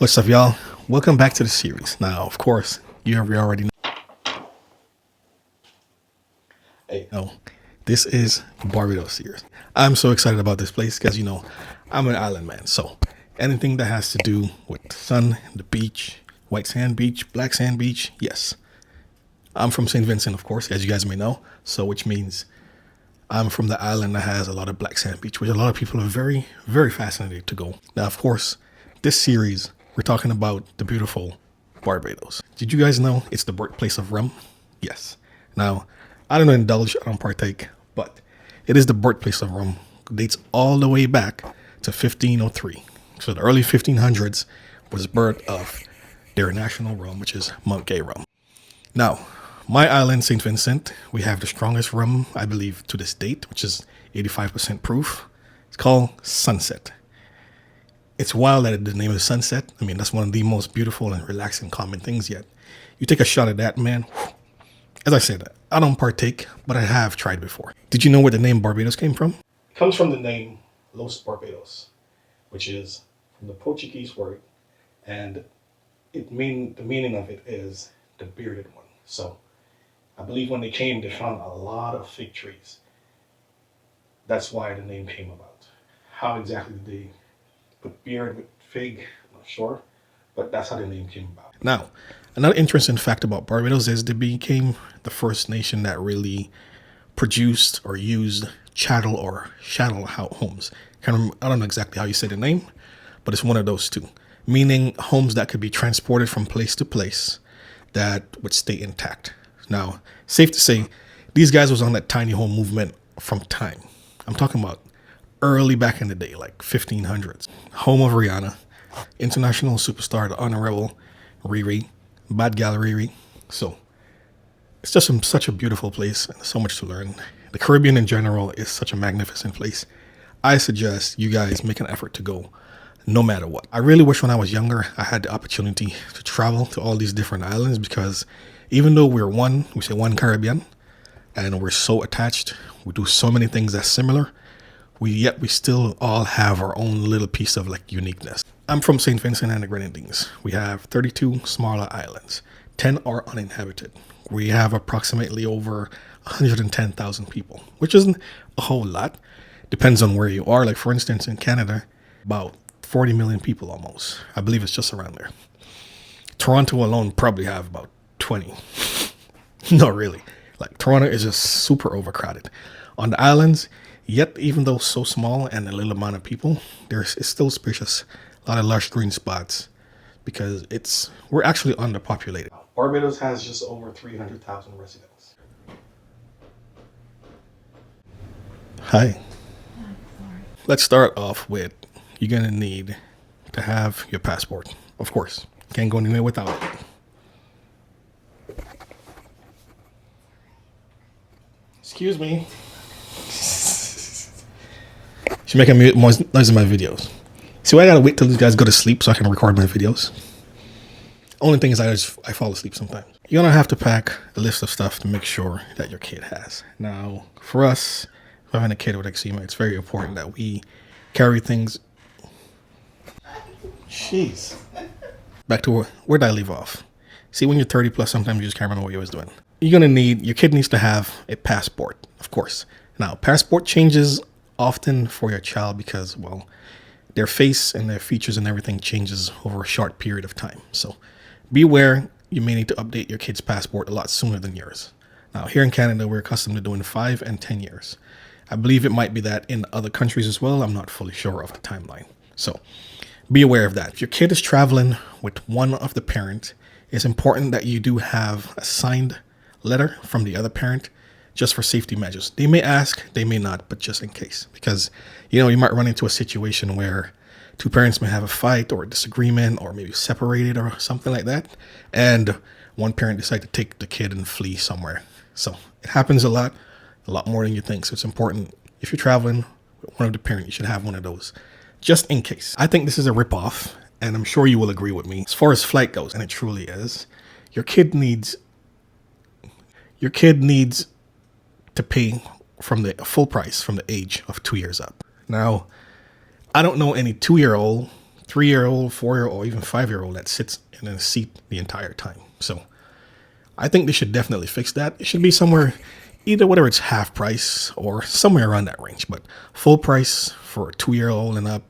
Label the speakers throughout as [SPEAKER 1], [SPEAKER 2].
[SPEAKER 1] What's up, y'all? Welcome back to the series. Now, of course, you already know this is Barbados series. I'm so excited about this place because I'm an island man. So anything that has to do with the sun, the beach, white sand beach, black sand beach, yes. I'm from St. Vincent, of course, as you guys may know. So which means I'm from the island that has a lot of black sand beach, which a lot of people are very, very fascinated to go. Now, of course, this series, we're talking about the beautiful Barbados. Did you guys know it's the birthplace of rum? Yes. Now, I don't indulge, I don't partake, but it is the birthplace of rum. It dates all the way back to 1503. So the early 1500s was the birth of their national rum, which is Mount Gay rum. Now, my island, St. Vincent, we have the strongest rum, I believe, to this date, which is 85% proof. It's called Sunset. It's wild that the name is Sunset. I mean, that's one of the most beautiful and relaxing, calming things yet. You take a shot at that, man. As I said, I don't partake, but I have tried before. Did you know where the name Barbados came from? It comes from the name Los Barbados, which is from the Portuguese word, and the meaning of it is the bearded one. So I believe when they came, they found a lot of fig trees. That's why the name came about. How exactly did they put beard with fig? I'm not sure, but that's how the name came about. Now, another interesting fact about Barbados is they became the first nation that really produced or used chattel or chattel homes. I don't know exactly how you say the name, but it's one of those two, meaning homes that could be transported from place to place that would stay intact. Now, safe to say, these guys was on that tiny home movement from time. I'm talking about early back in the day, like 1500s. Home of Rihanna, international superstar, the Honorable Riri, Bad Gal Riri. So it's just such a beautiful place and so much to learn. The Caribbean in general is such a magnificent place. I suggest you guys make an effort to go no matter what. I really wish when I was younger, I had the opportunity to travel to all these different islands, because even though we say one Caribbean, and we're so attached, we do so many things that's similar, we still all have our own little piece of like uniqueness. I'm from St. Vincent and the Grenadines. We have 32 smaller islands. 10 are uninhabited. We have approximately over 110,000 people, which isn't a whole lot. Depends on where you are. Like for instance, in Canada, about 40 million people almost. I believe it's just around there. Toronto alone probably have about 20. No, really. Like Toronto is just super overcrowded. On the islands, yet even though so small and a little amount of people, it's still spacious. A lot of lush green spots because we're actually underpopulated. Barbados has just over 300,000 residents. Hi. Let's start off with, you're going to need to have your passport. Of course, can't go anywhere without it. Excuse me. She's making noise in my videos. See, I gotta wait till these guys go to sleep so I can record my videos. Only thing is I fall asleep sometimes. You're gonna have to pack a list of stuff to make sure that your kid has. Now, for us, having a kid with eczema, it's very important that we carry things. Jeez. Back to where did I leave off? See, when you're 30 plus, sometimes you just can't remember what you was doing. Your kid needs to have a passport, of course. Now, passport changes often for your child because, well, their face and their features and everything changes over a short period of time. So be aware, you may need to update your kid's passport a lot sooner than yours. Now, here in Canada, we're accustomed to doing 5 and 10 years. I believe it might be that in other countries as well. I'm not fully sure of the timeline. So be aware of that. If your kid is traveling with one of the parents, it's important that you do have a signed letter from the other parent just for safety measures. They may ask, they may not, but just in case. Because, you might run into a situation where two parents may have a fight or a disagreement or maybe separated or something like that. And one parent decide to take the kid and flee somewhere. So it happens a lot more than you think. So it's important, if you're traveling with one of the parents, you should have one of those just in case. I think this is a ripoff, and I'm sure you will agree with me. As far as flight goes, and it truly is, your kid needs to pay from the full price from the age of 2 years up. Now, I don't know any 2-year-old 3-year-old, 4-year-old, or even 5-year-old that sits in a seat the entire time. So I think they should definitely fix that. It should be somewhere, either whether it's half price or somewhere around that range, but full price for a 2-year-old and up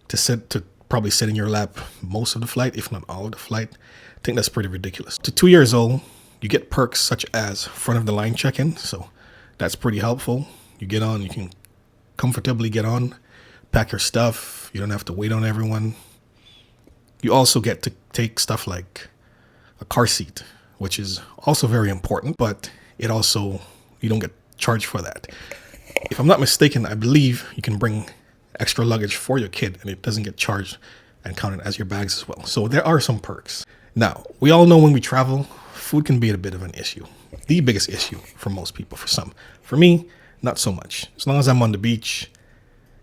[SPEAKER 1] to probably sit in your lap most of the flight, if not all of the flight. I think that's pretty ridiculous. To 2 years old, you get perks such as front of the line check-in, so that's pretty helpful. You get on, you can comfortably get on, pack your stuff. You don't have to wait on everyone. You also get to take stuff like a car seat, which is also very important, but you don't get charged for that. If I'm not mistaken, I believe you can bring extra luggage for your kid and it doesn't get charged and counted as your bags as well. So there are some perks. Now, we all know when we travel, food can be a bit of an issue. The biggest issue for most people, for some. For me, not so much. As long as I'm on the beach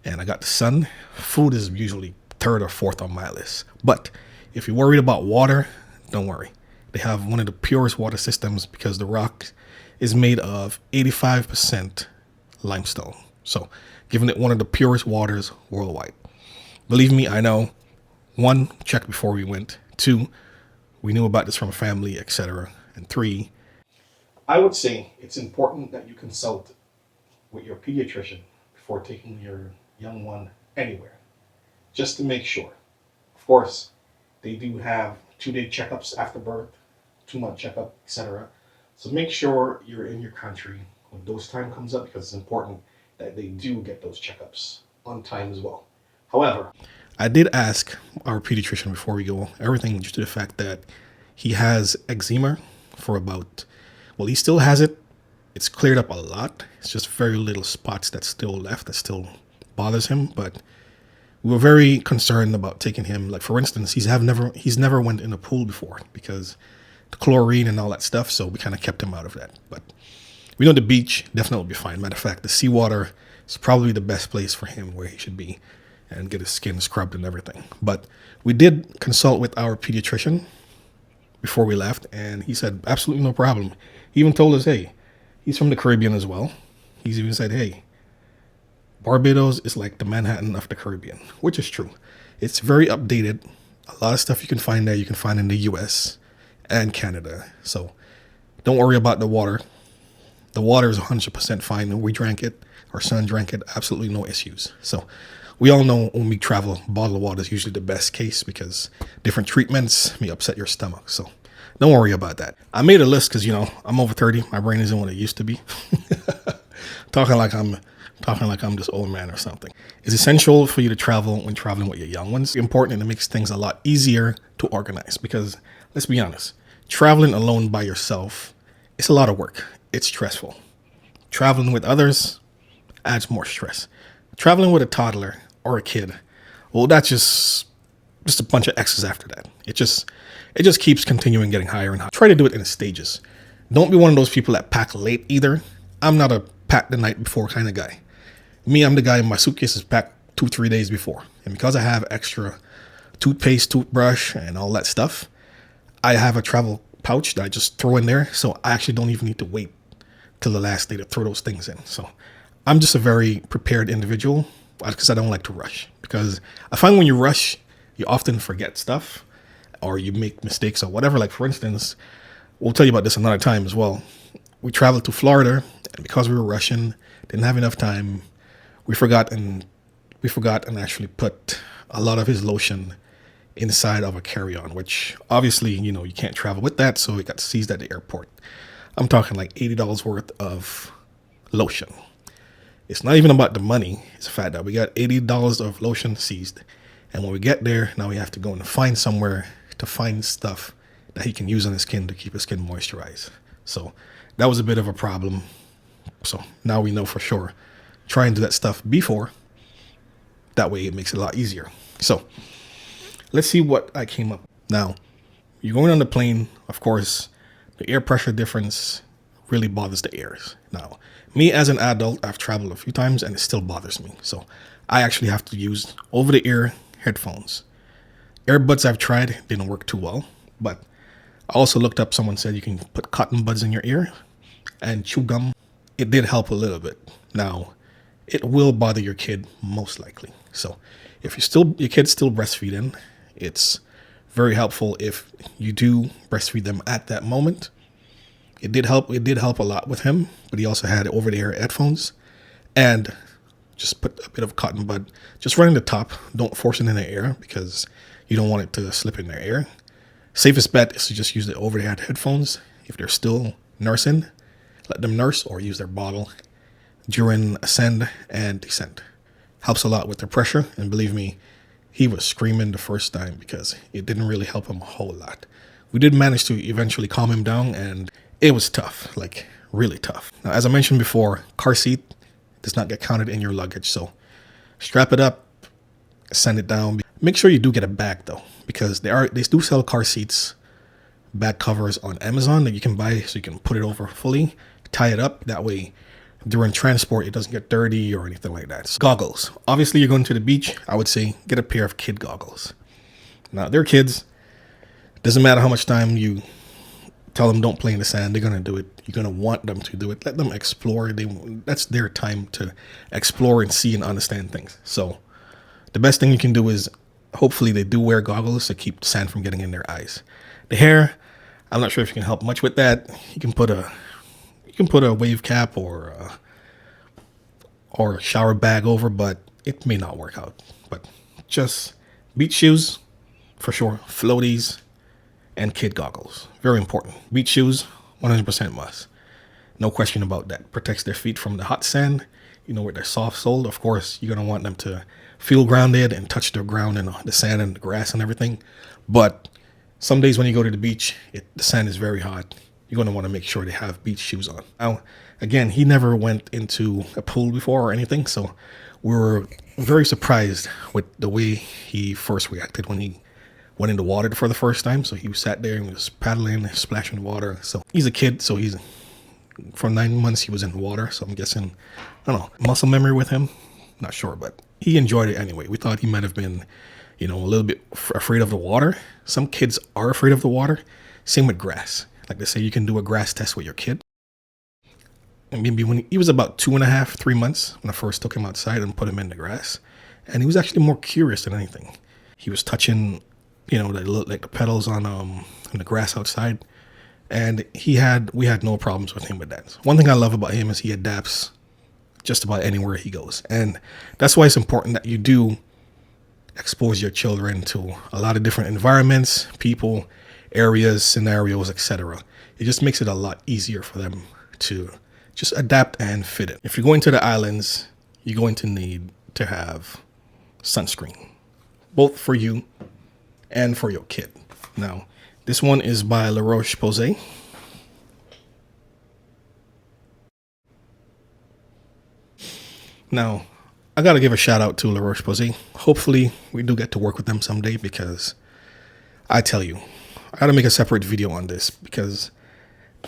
[SPEAKER 1] and I got the sun, food is usually third or fourth on my list. But if you're worried about water, don't worry. They have one of the purest water systems because the rock is made of 85% limestone. So giving it one of the purest waters worldwide. Believe me, I know. 1, check before we went. 2, we knew about this from a family, etc. And 3, I would say it's important that you consult with your pediatrician before taking your young one anywhere, just to make sure. Of course, they do have 2-day checkups after birth, 2-month checkup, etc. So make sure you're in your country when those time comes up, because it's important that they do get those checkups on time as well. However, I did ask our pediatrician before we go everything due to the fact that he has eczema for about, well, he still has it. It's cleared up a lot. It's just very little spots that's still left that still bothers him. But we were very concerned about taking him. Like, for instance, he's never went in a pool before because the chlorine and all that stuff. So we kind of kept him out of that. But we know the beach definitely will be fine. Matter of fact, the seawater is probably the best place for him where he should be and get his skin scrubbed and everything. But we did consult with our pediatrician before we left, and he said absolutely no problem. He even told us, hey, he's from the Caribbean as well. He's even said, hey, Barbados is like the Manhattan of the Caribbean, which is true. It's very updated. A lot of stuff you can find there, you can find in the US and Canada. So don't worry about the water. The water is 100% fine. We drank it. Our son drank it. Absolutely no issues. So we all know when we travel, bottled water is usually the best case because different treatments may upset your stomach. So don't worry about that. I made a list because, I'm over 30. My brain isn't what it used to be. talking like I'm this old man or something. It's essential for you to travel when traveling with your young ones. It's important, and it makes things a lot easier to organize because, let's be honest, traveling alone by yourself, it's a lot of work. It's stressful. Traveling with others adds more stress. Traveling with a toddler or a kid, well, that's just a bunch of X's after that. It just keeps continuing getting higher and higher. Try to do it in stages. Don't be one of those people that pack late either. I'm not a pack the night before kind of guy. Me, I'm the guy, my suitcase is packed 2-3 days before. And because I have extra toothpaste, toothbrush, and all that stuff, I have a travel pouch that I just throw in there. So I actually don't even need to wait till the last day to throw those things in. So I'm just a very prepared individual because I don't like to rush. Because I find when you rush, you often forget stuff or you make mistakes or whatever. Like, for instance, we'll tell you about this another time as well. We traveled to Florida, and because we were rushing, didn't have enough time, we forgot and actually put a lot of his lotion inside of a carry-on, which obviously, you can't travel with that, so it got seized at the airport. I'm talking like $80 worth of lotion. It's not even about the money. It's the fact that we got $80 of lotion seized. And when we get there, now we have to go and find somewhere to find stuff that he can use on his skin to keep his skin moisturized. So that was a bit of a problem. So now we know for sure. Try and do that stuff before. That way it makes it a lot easier. So let's see what I came up with. Now, you're going on the plane, of course, the air pressure difference really bothers the ears. Now, me as an adult, I've traveled a few times and it still bothers me. So I actually have to use over-the-ear headphones. Earbuds I've tried didn't work too well, but I also looked up, someone said you can put cotton buds in your ear and chew gum. It did help a little bit. Now, it will bother your kid most likely. So If your kid's still breastfeeding, it's very helpful if you do breastfeed them at that moment. It did help. It did help a lot with him, but he also had over-the-air headphones, and just put a bit of cotton bud, just right in the top. Don't force it in the air because you don't want it to slip in their ear. Safest bet is to just use the over-the-air headphones. If they're still nursing, let them nurse or use their bottle during ascend and descent. Helps a lot with the pressure, and believe me, he was screaming the first time because it didn't really help him a whole lot. We did manage to eventually calm him down, and it was tough, like really tough. Now, as I mentioned before, car seat does not get counted in your luggage, so strap it up, send it down. Make sure you do get a bag though, because they do sell car seats, back covers on Amazon that you can buy, so you can put it over fully, tie it up. That way, during transport, it doesn't get dirty or anything like that. So, goggles. Obviously, you're going to the beach. I would say get a pair of kid goggles. Now, they're kids. Doesn't matter how much time you tell them don't play in the sand. They're going to do it. You're going to want them to do it. Let them explore. That's their time to explore and see and understand things. So the best thing you can do is hopefully they do wear goggles to keep sand from getting in their eyes. The hair, I'm not sure if you can help much with that. You can put a wave cap or a shower bag over, but it may not work out. But just beach shoes for sure, floaties, and kid goggles. Very important. Beach shoes, 100% must. No question about that. Protects their feet from the hot sand. You know, with their soft sole, of course, you're going to want them to feel grounded and touch the ground and the sand and the grass and everything. But some days when you go to the beach, the sand is very hot. You're going to want to make sure they have beach shoes on. Now, again, he never went into a pool before or anything, so we were very surprised with the way he first reacted when he went in the water for the first time. So he sat there and was paddling, splashing the water. So he's a kid, so for 9 months he was in the water. So I'm guessing, I don't know, muscle memory with him. Not sure, but he enjoyed it anyway. We thought he might have been, a little bit afraid of the water. Some kids are afraid of the water. Same with grass. Like they say, you can do a grass test with your kid. And maybe when he was about 2.5, 3 months, when I first took him outside and put him in the grass, and he was actually more curious than anything. He was touching, the petals on the grass outside, and we had no problems with him with that. One thing I love about him is he adapts just about anywhere he goes, and that's why it's important that you do expose your children to a lot of different environments, people, areas, scenarios, etc. It just makes it a lot easier for them to just adapt and fit it. If you're going to the islands, you're going to need to have sunscreen, both for you and for your kid. Now, this one is by La Roche-Posay. Now, I got to give a shout out to La Roche-Posay. Hopefully, we do get to work with them someday, because I tell you, I got to make a separate video on this, because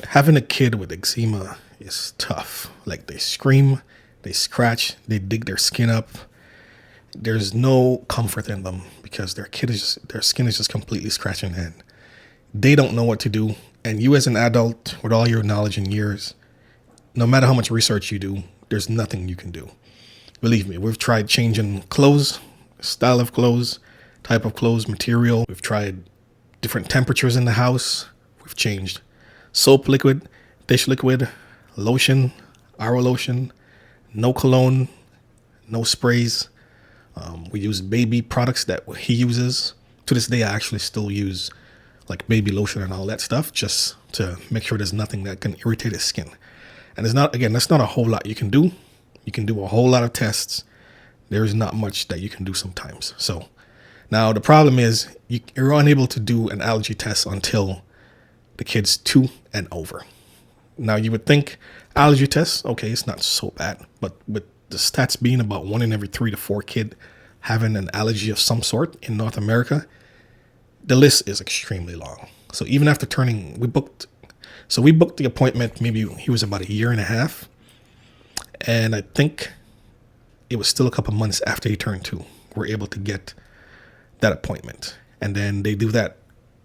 [SPEAKER 1] having a kid with eczema is tough. Like, they scream, they scratch, they dig their skin up. There's no comfort in them because their skin is just completely scratching, and they don't know what to do. And you as an adult, with all your knowledge and years, no matter how much research you do, there's nothing you can do. Believe me, we've tried changing clothes, style of clothes, type of clothes, material. We've tried different temperatures in the house. We've changed soap liquid, dish liquid, lotion, our lotion, no cologne, no sprays. We use baby products that he uses. To this day, I actually still use like baby lotion and all that stuff, just to make sure there's nothing that can irritate his skin. And that's not a whole lot you can do. You can do a whole lot of tests. There's not much that you can do sometimes. So now the problem is you're unable to do an allergy test until the kid's 2 and over. Now you would think allergy tests, okay, it's not so bad, but with the stats being about 1 in every 3 to 4 kid having an allergy of some sort in North America, the list is extremely long. So even after we booked the appointment, maybe he was about 1.5 years. And I think it was still a couple months after he turned 2, we're able to get that appointment. And then they do that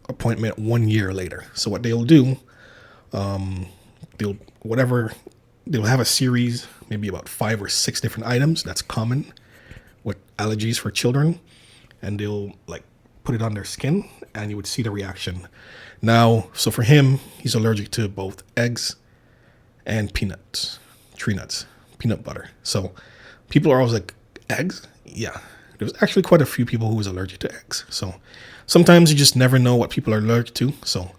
[SPEAKER 1] appointment 1 year later. So what they'll do, they'll have a series, maybe about 5 or 6 different items. That's common with allergies for children, and they'll like put it on their skin, and you would see the reaction. Now, so for him, he's allergic to both eggs and peanuts, tree nuts, peanut butter. So people are always like, eggs? Yeah. There's actually quite a few people who was allergic to eggs. So sometimes you just never know what people are allergic to. So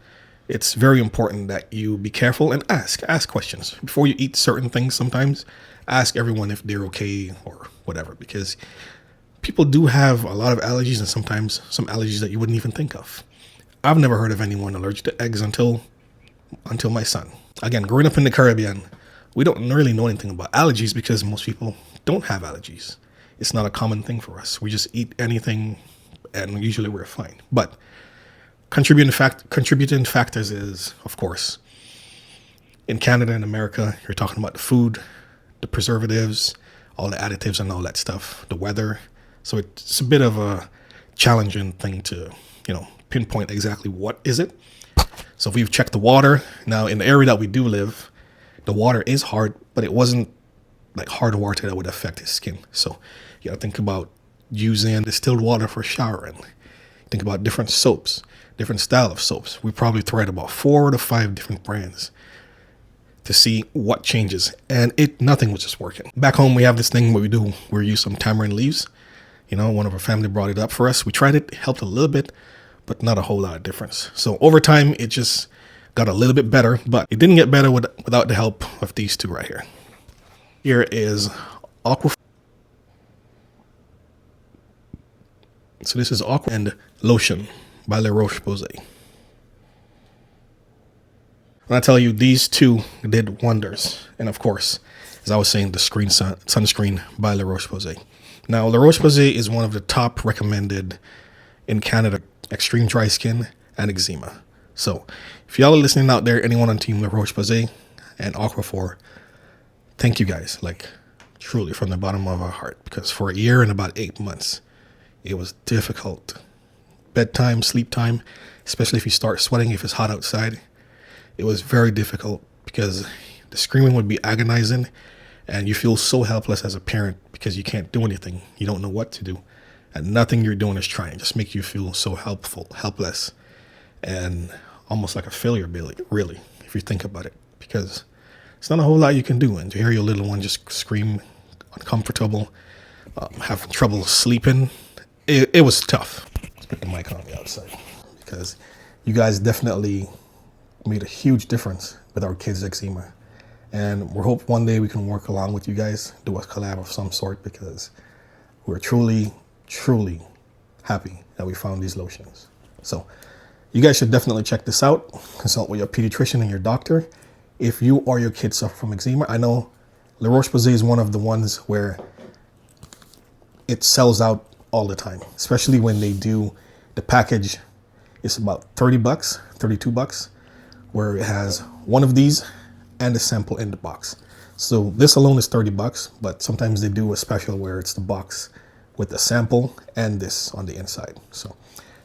[SPEAKER 1] it's very important that you be careful and ask questions before you eat certain things. Sometimes ask everyone if they're okay or whatever, because people do have a lot of allergies, and sometimes some allergies that you wouldn't even think of. I've never heard of anyone allergic to eggs until my son. Again, growing up in the Caribbean, we don't really know anything about allergies because most people don't have allergies. It's not a common thing for us. We just eat anything and usually we're fine. But contributing factors is, of course, in Canada and America, you're talking about the food, the preservatives, all the additives and all that stuff, the weather. So it's a bit of a challenging thing to, pinpoint exactly what is it. So if we've checked the water, now in the area that we do live, the water is hard, but it wasn't like hard water that would affect his skin. So you gotta think about using distilled water for showering. Think about different soaps, different style of soaps. We probably tried about 4 to 5 different brands to see what changes, and nothing was just working. Back home, we have this thing where we use some tamarind leaves. One of our family brought it up for us. We tried it helped a little bit, but not a whole lot of difference. So over time, it just got a little bit better, but it didn't get better without the help of these two right here. Here is Aqua. So this is Aqua and Lotion by La Roche-Posay. When I tell you, these two did wonders. And of course, as I was saying, the sunscreen by La Roche-Posay. Now, La Roche-Posay is one of the top recommended in Canada, extreme dry skin and eczema. So if y'all are listening out there, anyone on Team La Roche-Posay and Aquaphor, thank you guys, like truly from the bottom of our heart, because for a year and about 8 months, it was difficult. Bedtime, sleep time, especially if you start sweating, if it's hot outside, it was very difficult because the screaming would be agonizing and you feel so helpless as a parent because you can't do anything. You don't know what to do. And nothing you're doing is trying. It just makes you feel so helpless, and almost like a failure, really, if you think about it. Because it's not a whole lot you can do. And to hear your little one just scream uncomfortable, having trouble sleeping, it was tough. Let's put the mic on the outside, because you guys definitely made a huge difference with our kids' eczema. And we hope one day we can work along with you guys, do a collab of some sort, because we're truly happy that we found these lotions. So you guys should definitely check this out. Consult with your pediatrician and your doctor if you or your kids suffer from eczema. I know La Roche-Posay is one of the ones where it sells out all the time, especially when they do the package. It's about $30, $32, where it has one of these and a sample in the box. So this alone is $30, but sometimes they do a special where it's the box with the sample and this on the inside. So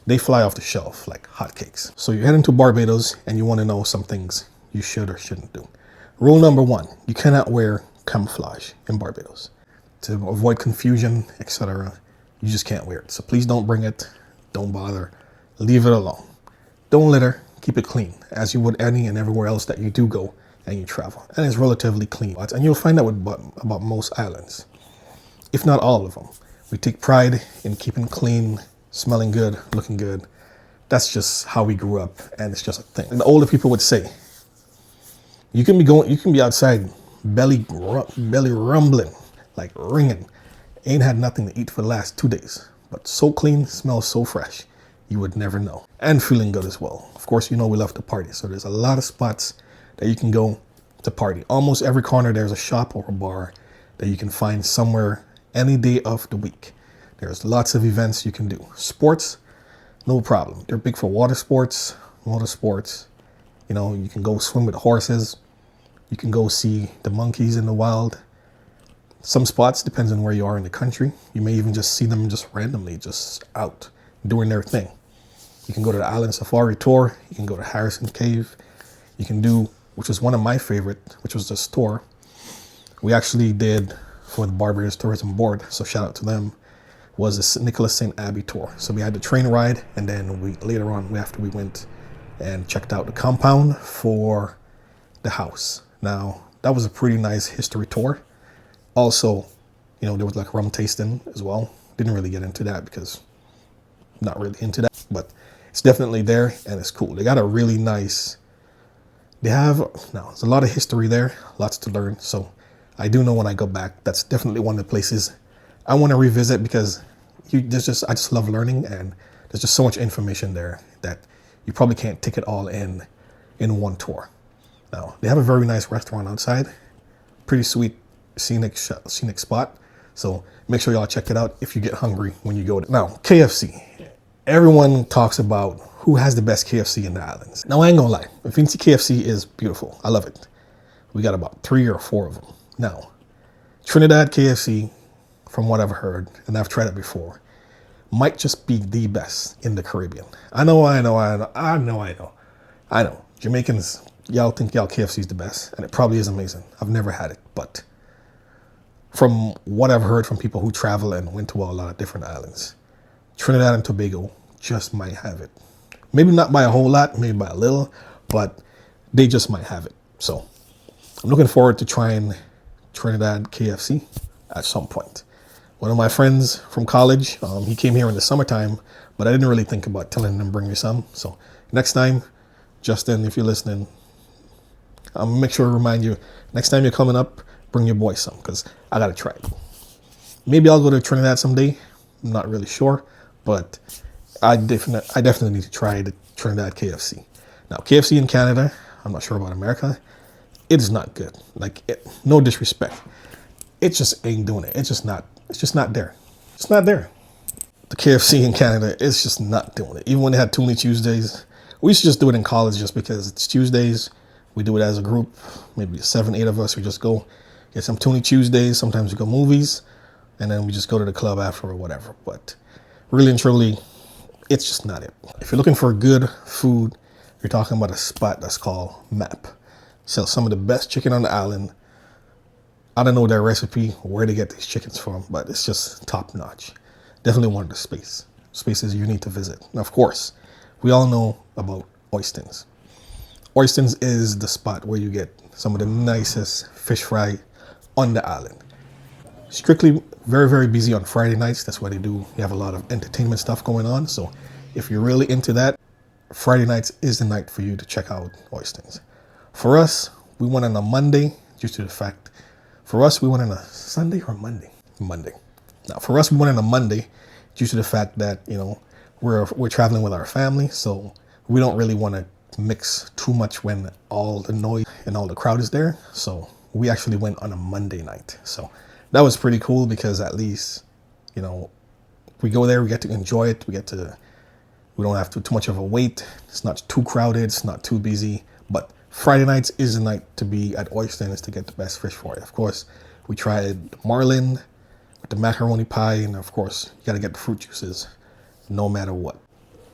[SPEAKER 1] they fly off the shelf like hotcakes. So you're heading to Barbados and you want to know some things you should or shouldn't do. Rule number 1, you cannot wear camouflage in Barbados. To avoid confusion, etc., you just can't wear it. So please don't bring it, don't bother, leave it alone. Don't litter, keep it clean, as you would any and everywhere else that you do go and you travel. And it's relatively clean. And you'll find that with about most islands, if not all of them. We take pride in keeping clean, smelling good, looking good. That's just how we grew up, and it's just a thing. And the older people would say, you can be outside, belly rumbling, like ringing, ain't had nothing to eat for the last 2 days, but so clean, smells so fresh, you would never know. And feeling good as well. Of course, we love to party, so there's a lot of spots that you can go to party. Almost every corner there's a shop or a bar that you can find somewhere any day of the week. There's lots of events you can do. Sports, no problem. They're big for water sports, motorsports. You can go swim with horses. You can go see the monkeys in the wild. Some spots, depends on where you are in the country, you may even just see them just randomly, just out doing their thing. You can go to the Island Safari Tour. You can go to Harrison Cave. You can do, which was one of my favorite, which was this tour we actually did for the Barbados Tourism Board. So shout out to them. was the Nicholas St. Abbey tour. So we had the train ride, and then later on after we went and checked out the compound for the house. Now that was a pretty nice history tour. Also, there was like rum tasting as well. Didn't really get into that because I'm not really into that, but it's definitely there and it's cool. They got a really nice, there's a lot of history there, lots to learn. So I do know when I go back, that's definitely one of the places I want to revisit because I just love learning, and there's just so much information there that you probably can't take it all in one tour. Now they have a very nice restaurant outside, pretty sweet scenic spot. So make sure y'all check it out if you get hungry when you go there. Now, KFC. Everyone talks about who has the best KFC in the islands. Now, I ain't gonna lie. Vinci KFC is beautiful. I love it. We got about 3 or 4 of them. Now, Trinidad KFC, from what I've heard, and I've tried it before, might just be the best in the Caribbean. I know. Jamaicans, y'all think y'all KFC is the best, and it probably is amazing. I've never had it, but from what I've heard from people who travel and went to a lot of different islands, Trinidad and Tobago just might have it. Maybe not by a whole lot, maybe by a little, but they just might have it. So I'm looking forward to trying Trinidad KFC at some point. One of my friends from college, he came here in the summertime, but I didn't really think about telling him bring me some. So next time, Justin, if you're listening, I'll make sure to remind you, next time you're coming up, bring your boy some, because I got to try it. Maybe I'll go to Trinidad someday. I'm not really sure, but I definitely need to try the Trinidad KFC. Now, KFC in Canada, I'm not sure about America. It is not good. No disrespect. It just ain't doing it. It's just not there. It's not there. The KFC in Canada is just not doing it. Even when they had Toonie Tuesdays, we used to just do it in college just because it's Tuesdays. We do it as a group, maybe 7, 8 of us. We just go get some Toonie Tuesdays. Sometimes we go movies, and then we just go to the club after or whatever. But really and truly, it's just not it. If you're looking for good food, you're talking about a spot that's called MAP. Sells some of the best chicken on the island. I don't know their recipe, where they get these chickens from, but it's just top notch. Definitely one of the spaces you need to visit. Now, of course, we all know about Oystins. Oystins is the spot where you get some of the nicest fish fry on the island. Strictly very, very busy on Friday nights. That's why you have a lot of entertainment stuff going on. So if you're really into that, Friday nights is the night for you to check out Oystins. For us, we went on a Monday due to the fact, for us, we went on a Sunday or Monday? Monday. Now, for us, we went on a Monday due to the fact that, we're traveling with our family. So we don't really want to mix too much when all the noise and all the crowd is there. So we actually went on a Monday night. So that was pretty cool because at least, we go there, we get to enjoy it. We don't have too much of a wait. It's not too crowded. It's not too busy. But Friday nights is the night to be at Oystins to get the best fish for you. Of course, we tried the marlin with the macaroni pie. And of course, you got to get the fruit juices no matter what.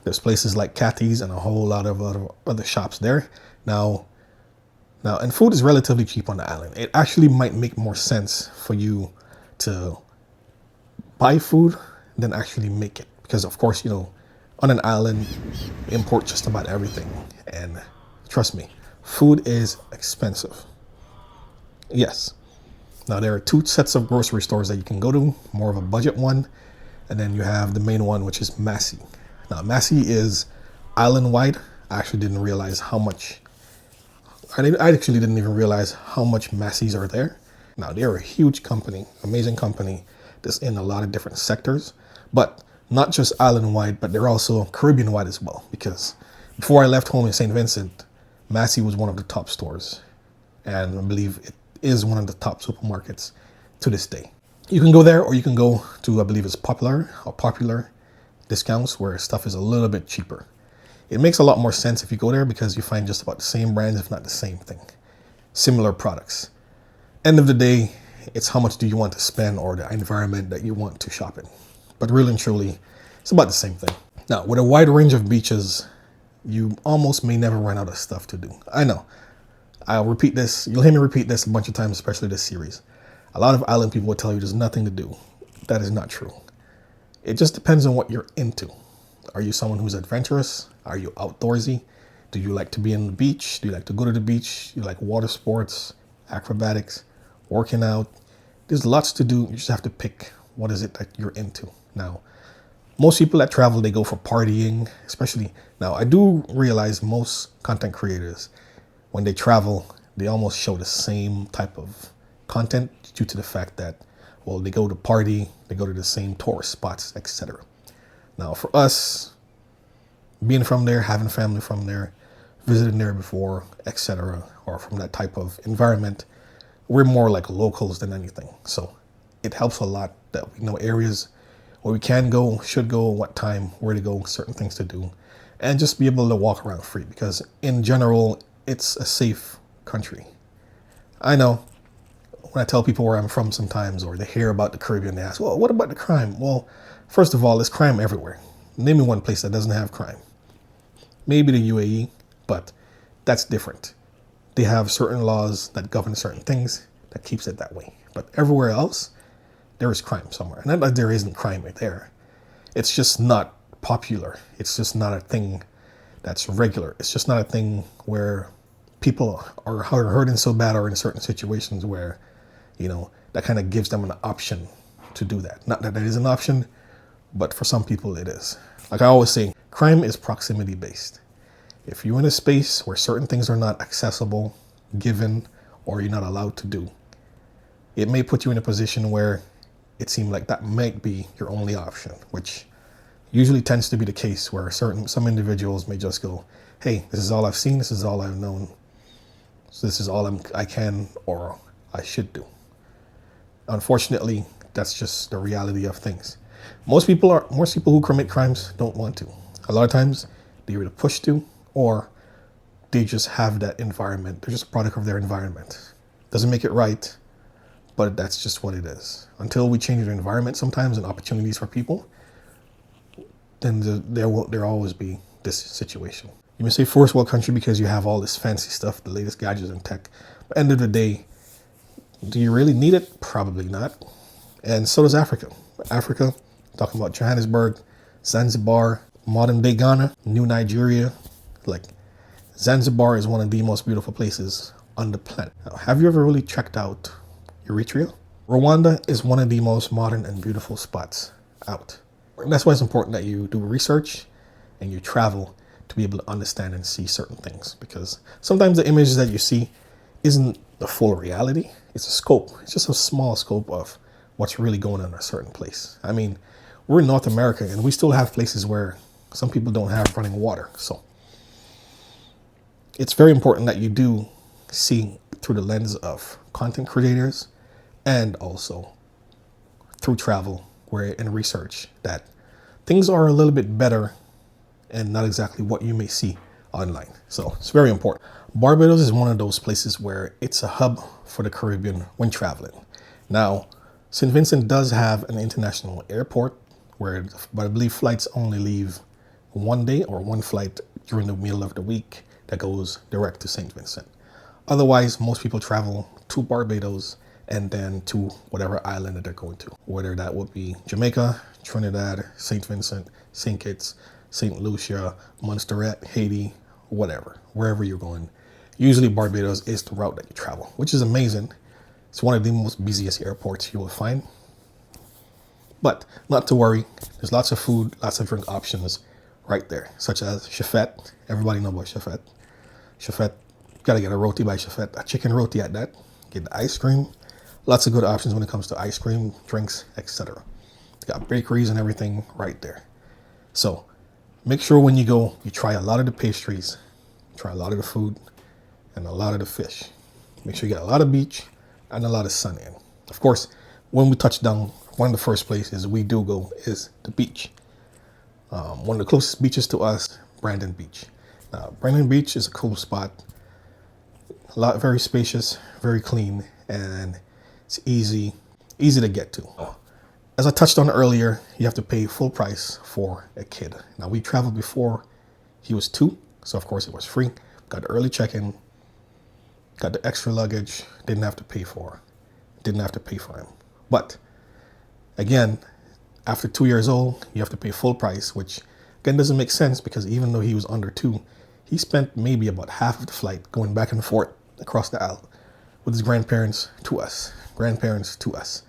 [SPEAKER 1] There's places like Cathy's and a whole lot of other shops there. Now, and food is relatively cheap on the island. It actually might make more sense for you to buy food than actually make it. Because of course, on an island, you import just about everything. And trust me, food is expensive. Yes. Now, there are 2 sets of grocery stores that you can go to, more of a budget one. And then you have the main one, which is Massey. Now, Massey is island-wide. I actually didn't realize how much. I actually didn't even realize how much Massey's are there. Now, they're a huge company, amazing company that's in a lot of different sectors, but not just island-wide, but they're also Caribbean-wide as well. Because before I left home in St. Vincent, Massey was one of the top stores, and I believe it is one of the top supermarkets to this day. You can go there, or you can go to, I believe it's Popular discounts, where stuff is a little bit cheaper. It makes a lot more sense if you go there because you find just about the same brands, if not the same thing. Similar products. End of the day, it's how much do you want to spend or the environment that you want to shop in. But really and truly, it's about the same thing. Now, with a wide range of beaches, you almost may never run out of stuff to do. I know. I'll repeat this. You'll hear me repeat this a bunch of times, especially this series. A lot of island people will tell you there's nothing to do. That is not true. It just depends on what you're into. Are you someone who's adventurous? Are you outdoorsy? Do you like to be on the beach? Do you like to go to the beach? Do you like water sports, acrobatics, working out? There's lots to do. You just have to pick what is it that you're into. Now, most people that travel, they go for partying, especially now. I do realize most content creators, when they travel, they almost show the same type of content due to the fact that, well, they go to party, they go to the same tourist spots, etc. Now, for us, being from there, having family from there, visiting there before, etc., or from that type of environment, we're more like locals than anything. So it helps a lot that we know areas where we can go, should go, what time, where to go, certain things to do, and just be able to walk around free, because in general, it's a safe country. I know when I tell people where I'm from sometimes, or they hear about the Caribbean, they ask, well, what about the crime? Well, first of all, there's crime everywhere. Name me one place that doesn't have crime. Maybe the UAE, but that's different. They have certain laws that govern certain things that keeps it that way. But everywhere else, there is crime somewhere. Not that there isn't crime there. It's just not popular. It's just not a thing that's regular. It's just not a thing where people are hurting so bad, or in certain situations where, that kind of gives them an option to do that. Not that it is an option, but for some people it is. Like I always say, crime is proximity based. If you're in a space where certain things are not accessible, given, or you're not allowed to do, it may put you in a position where it seems like that might be your only option, which usually tends to be the case, where some individuals may just go, hey, this is all I've seen, this is all I've known, so this is all I can or I should do. Unfortunately, that's just the reality of things. Most people who commit crimes don't want to. A lot of times they're either pushed to, or they just have that environment. They're just a product of their environment. Doesn't make it right, but that's just what it is. Until we change the environment sometimes and opportunities for people, then there will always be this situation. You may say first world country because you have all this fancy stuff, the latest gadgets and tech. But end of the day, do you really need it? Probably not. And so does Africa. Africa, talking about Johannesburg, Zanzibar, modern day Ghana, New Nigeria. Like, Zanzibar is one of the most beautiful places on the planet. Now, have you ever really checked out Eritrea? Rwanda is one of the most modern and beautiful spots out. And that's why it's important that you do research and you travel to be able to understand and see certain things, because sometimes the images that you see isn't the full reality. It's a scope. It's just a small scope of what's really going on in a certain place. I mean, we're in North America and we still have places where some people don't have running water. So it's very important that you do see through the lens of content creators and also through travel, where in research, that things are a little bit better and not exactly what you may see online. So it's very important. Barbados is one of those places where it's a hub for the Caribbean when traveling. Now, St. Vincent does have an international airport but I believe flights only leave one day or one flight during the middle of the week that goes direct to St. Vincent. Otherwise, most people travel to Barbados and then to whatever island that they're going to, whether that would be Jamaica, Trinidad, St. Vincent, St. Kitts, St. Lucia, Montserrat, Haiti, whatever, wherever you're going. Usually Barbados is the route that you travel, which is amazing. It's one of the most busiest airports you will find. But not to worry, there's lots of food, lots of drink options right there, such as Chafet. Everybody know about Chafet. Chafet, gotta get a roti by Chafet, a chicken roti at that. Get the ice cream. Lots of good options when it comes to ice cream, drinks, etc. Got bakeries and everything right there. So make sure when you go, you try a lot of the pastries, try a lot of the food, and a lot of the fish. Make sure you get a lot of beach and a lot of sun in. Of course, when we touch down, one of the first places we do go is the beach. One of the closest beaches to us, Brandon Beach. Now, Brandon Beach is a cool spot. Very spacious, very clean, and it's easy to get to. As I touched on earlier, you have to pay full price for a kid. Now, we traveled before he was 2, so of course it was free. Got the early check-in, got the extra luggage, didn't have to pay for him. But again, After 2 years old, you have to pay full price, which again doesn't make sense because even though he was under 2, he spent maybe about half of the flight going back and forth across the aisle with his grandparents to us. Grandparents to us.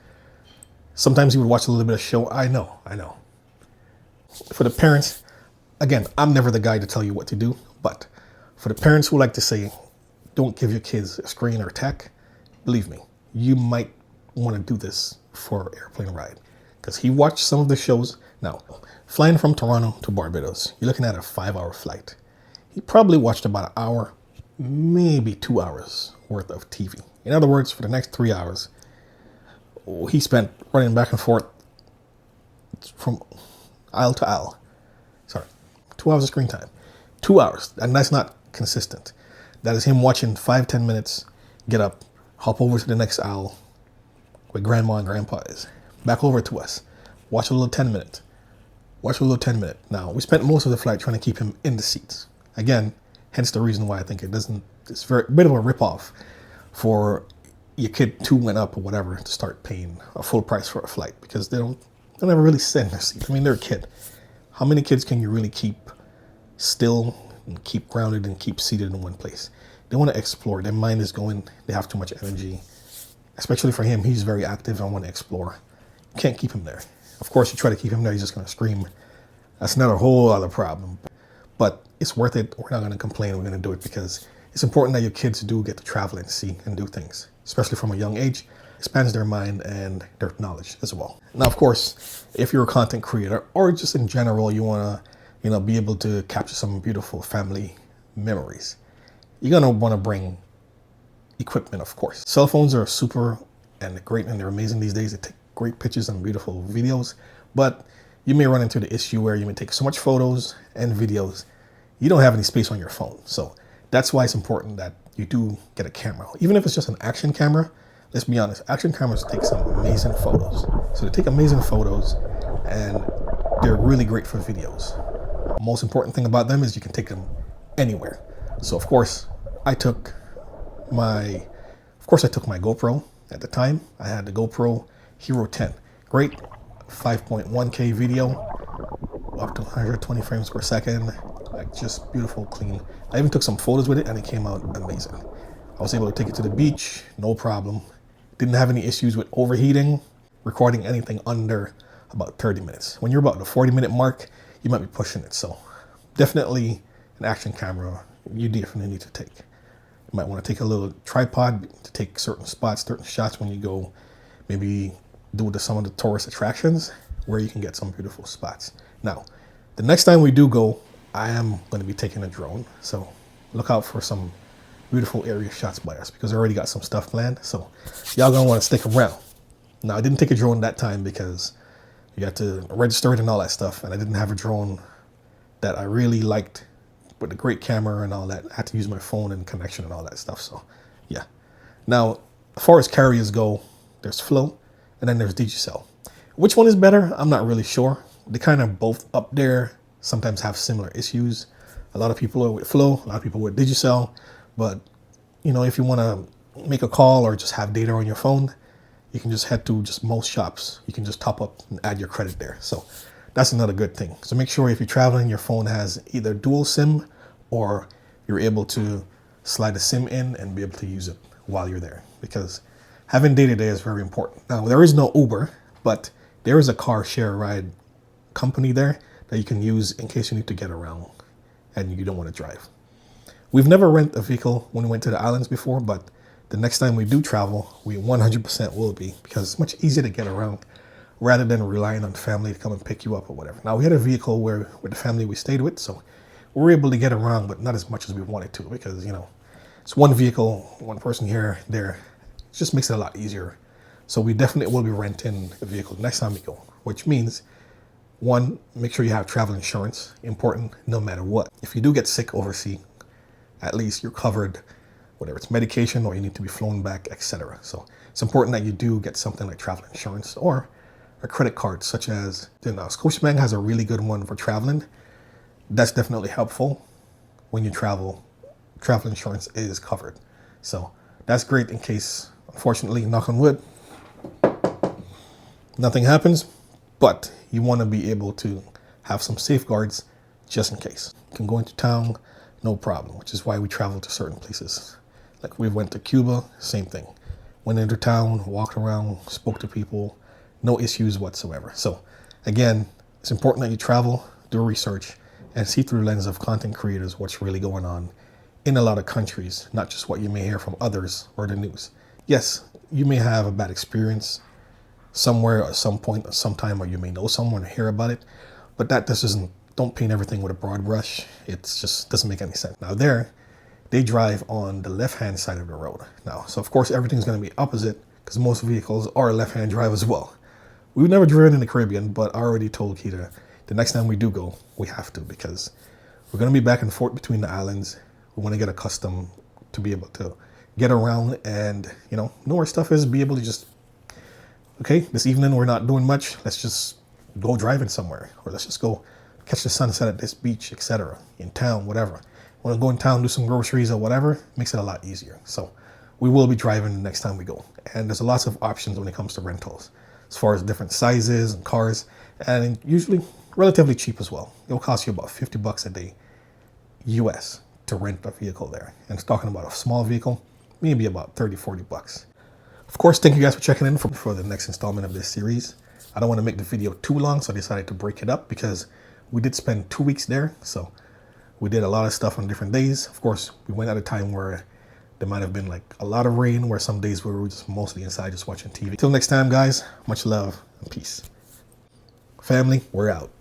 [SPEAKER 1] Sometimes he would watch a little bit of show. I know. For the parents, again, I'm never the guy to tell you what to do, but for the parents who like to say, don't give your kids a screen or tech, believe me, you might want to do this for airplane ride. Because he watched some of the shows. Now, flying from Toronto to Barbados, you're looking at a 5-hour flight. He probably watched about an hour, maybe 2 hours worth of TV. In other words, for the next 3 hours, he spent running back and forth from aisle to aisle. Sorry, 2 hours of screen time. 2 hours, and that's not consistent. That is him watching 5-10 minutes, get up, hop over to the next aisle where grandma and grandpa is. Back over to us. Watch a little 10-minute. Watch a little 10-minute. Now, we spent most of the flight trying to keep him in the seats. Again, hence the reason why I think it's very bit of a ripoff for your kid 2 went up or whatever to start paying a full price for a flight because they'll never really sit in their seat. I mean, they're a kid. How many kids can you really keep still and keep grounded and keep seated in one place? They want to explore. Their mind is going. They have too much energy. Especially for him, he's very active and want to explore. You can't keep him there. Of course, you try to keep him there, he's just going to scream. That's another whole other problem. But it's worth it. We're not going to complain. We're going to do it because it's important that your kids do get to travel and see and do things, especially from a young age. Expands their mind and their knowledge as well. Now, of course, if you're a content creator or just in general, you want to, be able to capture some beautiful family memories, you're going to want to bring equipment, of course. Cell phones are super and great and they're amazing these days. They take great pictures and beautiful videos, but you may run into the issue where you may take so much photos and videos, you don't have any space on your phone. So that's why it's important that you do get a camera. Even if it's just an action camera, let's be honest, action cameras take some amazing photos. So they take amazing photos and they're really great for videos. Most important thing about them is you can take them anywhere. So of course, I took my GoPro at the time. I had the GoPro Hero 10. Great 5.1K video, up to 120 frames per second. Like just beautiful, clean. I even took some photos with it and it came out amazing. I was able to take it to the beach, no problem. Didn't have any issues with overheating, recording anything under about 30 minutes. When you're about the 40-minute mark, you might be pushing it. So definitely an action camera you definitely need to take. You might want to take a little tripod to take certain spots, certain shots when you go maybe do some of the tourist attractions where you can get some beautiful spots. Now, the next time we do go, I am going to be taking a drone. So look out for some beautiful area shots by us because I already got some stuff planned. So y'all going to want to stick around. Now, I didn't take a drone that time because you got to register it and all that stuff. And I didn't have a drone that I really liked with a great camera and all that. I had to use my phone and connection and all that stuff. So yeah. Now, as far as carriers go, there's Flow and then there's Digicel. Which one is better? I'm not really sure. They kind of both up there, sometimes have similar issues. A lot of people are with Flow, a lot of people with Digicel. But, if you want to make a call or just have data on your phone, you can just head to just most shops. You can just top up and add your credit there. So that's another good thing. So make sure if you're traveling, your phone has either dual SIM or you're able to slide a SIM in and be able to use it while you're there. Because having data there is very important. Now, there is no Uber, but there is a car share ride company there that you can use in case you need to get around and you don't want to drive. We've never rented a vehicle when we went to the islands before, but the next time we do travel, we 100% will be because it's much easier to get around rather than relying on family to come and pick you up or whatever. Now, we had a vehicle with the family we stayed with, so we were able to get around, but not as much as we wanted to because, it's one vehicle, one person here, there. It just makes it a lot easier. So we definitely will be renting a vehicle next time we go, which means, one, make sure you have travel insurance, important no matter what. If you do get sick overseas, at least you're covered, whether it's medication or you need to be flown back, etc. So it's important that you do get something like travel insurance or a credit card, such as Scotiabank has a really good one for traveling. That's definitely helpful when you travel. Travel insurance is covered. So that's great in case, unfortunately, knock on wood, nothing happens. but you want to be able to have some safeguards just in case. You can go into town, no problem, which is why we travel to certain places. Like we went to Cuba, same thing. Went into town, walked around, spoke to people, no issues whatsoever. So again, it's important that you travel, do research, and see through the lens of content creators what's really going on in a lot of countries, not just what you may hear from others or the news. Yes, you may have a bad experience somewhere at some point, at some time, or you may know someone or hear about it, but that just isn't, don't paint everything with a broad brush. It just doesn't make any sense. Now they drive on the left-hand side of the road. Now, so of course everything's going to be opposite because most vehicles are left-hand drive as well. We've never driven in the Caribbean, but I already told Keita the next time we do go, we have to, because we're going to be back and forth between the islands. We want to get accustomed to be able to get around and, know where stuff is, be able to just, okay, this evening we're not doing much. Let's just go driving somewhere, or let's just go catch the sunset at this beach, etc. In town, whatever. Want to go in town, do some groceries or whatever, makes it a lot easier. So we will be driving the next time we go. And there's lots of options when it comes to rentals, as far as different sizes and cars, and usually relatively cheap as well. It'll cost you about $50 a day US to rent a vehicle there. And it's talking about a small vehicle, maybe about $30-40. Of course, thank you guys for checking in for the next installment of this series. I don't want to make the video too long, so I decided to break it up because we did spend 2 weeks there. So we did a lot of stuff on different days. Of course, we went at a time where there might have been like a lot of rain, where some days we were just mostly inside just watching TV. Till next time, guys, much love and peace. Family, we're out.